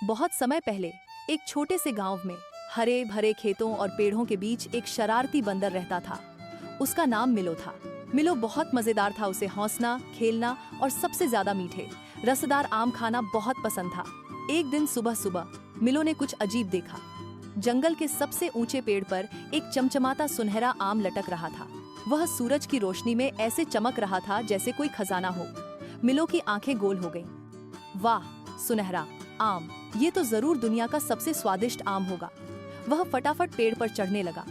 बहुत समय पहले एक छोटे से गांव में हरे भरे खेतों और पेड़ों के बीच एक शरारती बंदर रहता था। उसका नाम मिलो था। मिलो बहुत मजेदार था। उसे हंसना, खेलना और सबसे ज्यादा मीठे रसदार आम खाना बहुत पसंद था। एक दिन सुबह सुबह मिलो ने कुछ अजीब देखा। जंगल के सबसे ऊंचे पेड़ पर एक चमचमाता सुनहरा आम लटक रहा था। वह सूरज की रोशनी में ऐसे चमक रहा था जैसे कोई खजाना हो। मिलो की आंखें गोल हो गईं। वाह, सुनहरा आम, ये तो जरूर दुनिया का सबसे स्वादिष्ट आम होगा। वह फटाफट पेड़ पर चढ़ने लगा,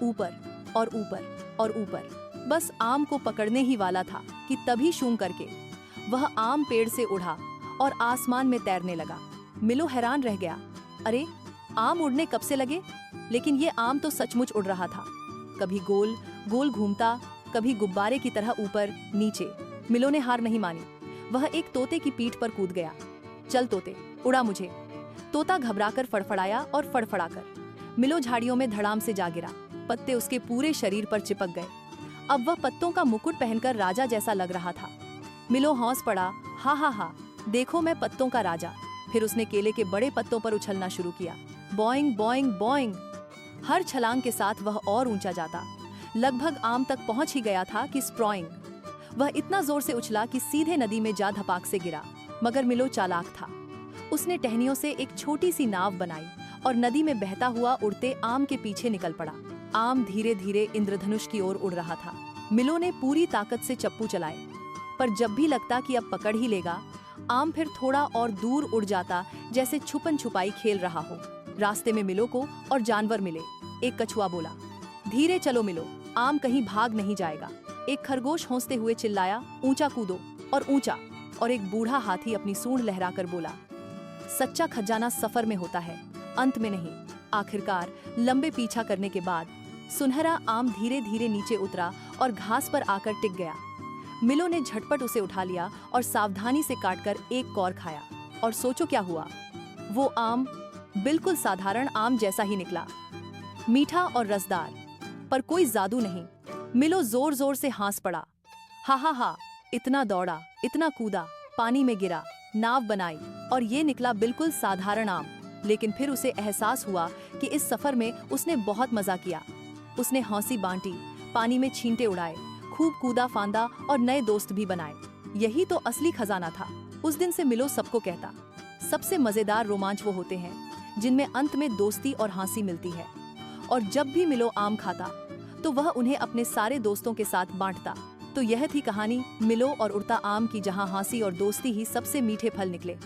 ऊपर और ऊपर और ऊपर। बस आम को पकड़ने ही वाला था कि तभी शूं करके वह आम पेड़ से उड़ा और आसमान में तैरने लगा। मिलो हैरान रह गया। अरे, आम उड़ने कब से लगे? लेकिन ये आम तो सचमुच उड़ रहा था, कभी गोल गोल घूमता, कभी गुब्बारे की तरह ऊपर नीचे। मिलो ने हार नहीं मानी। वह एक तोते की पीठ पर कूद गया। चल तोते, उड़ा मुझे। तोता घबराकर फड़फड़ाया और फड़फड़ाकर मिलो झाड़ियों में धड़ाम से जा गिरा। पत्ते उसके पूरे शरीर पर चिपक गए। अब वह पत्तों का मुकुट पहनकर राजा जैसा लग रहा था। मिलो हौस पड़ा, हा हा हा, देखो मैं पत्तों का राजा। फिर उसने केले के बड़े पत्तों पर उछलना शुरू किया। Boeing Boeing Boeing. हर छलांग के साथ वह और ऊंचा जाता। लगभग आम तक पहुंच ही गया था कि स्प्रॉइंग। वह इतना जोर से उछला कि सीधे नदी में जा धपाक से गिरा। मगर मिलो चालाक था। उसने टहनियों से एक छोटी सी नाव बनाई और नदी में बहता हुआ उड़ते आम के पीछे निकल पड़ा। आम धीरे धीरे इंद्रधनुष की ओर उड़ रहा था। मिलो ने पूरी ताकत से चप्पू चलाए, पर जब भी लगता कि अब पकड़ ही लेगा, आम फिर थोड़ा और दूर उड़ जाता, जैसे छुपन छुपाई खेल रहा हो। रास्ते में मिलो को और जानवर मिले। एक कछुआ बोला, धीरे चलो मिलो, आम कहीं भाग नहीं जाएगा। एक खरगोश हौंसते हुए चिल्लाया, ऊंचा कूदो और ऊंचा। और एक बूढ़ा हाथी अपनी सूंड लहराकर बोला, सच्चा खजाना सफर में होता है, अंत में नहीं। आखिरकार लंबे पीछा करने के बाद सुनहरा आम धीरे धीरे नीचे उतरा और घास पर आकर टिक गया। मिलो ने झटपट उसे उठा लिया और सावधानी से काटकर एक कौर खाया। और सोचो क्या हुआ, वो आम बिल्कुल साधारण आम जैसा ही निकला, मीठा और रसदार, पर कोई जादू नहीं। मिलो जोर जोर से हंस पड़ा। हा हा हा, इतना दौड़ा, इतना कूदा, पानी में गिरा, नाव बनाई और ये निकला बिल्कुल साधारण आम। लेकिन फिर उसे एहसास हुआ कि इस सफर में उसने बहुत मजा किया। उसने हौंसी बांटी, पानी में छींटे उड़ाए, खूब कूदा फांदा और नए दोस्त भी बनाए। यही तो असली खजाना था। उस दिन से मिलो सबको कहता, सबसे मजेदार रोमांच वो होते हैं जिनमें अंत में दोस्ती और हंसी मिलती है। और जब भी मिलो आम खाता तो वह उन्हें अपने सारे दोस्तों के साथ बांटता। तो यह थी कहानी मिलो और उड़ता आम की, जहां हंसी और दोस्ती ही सबसे मीठे फल निकले।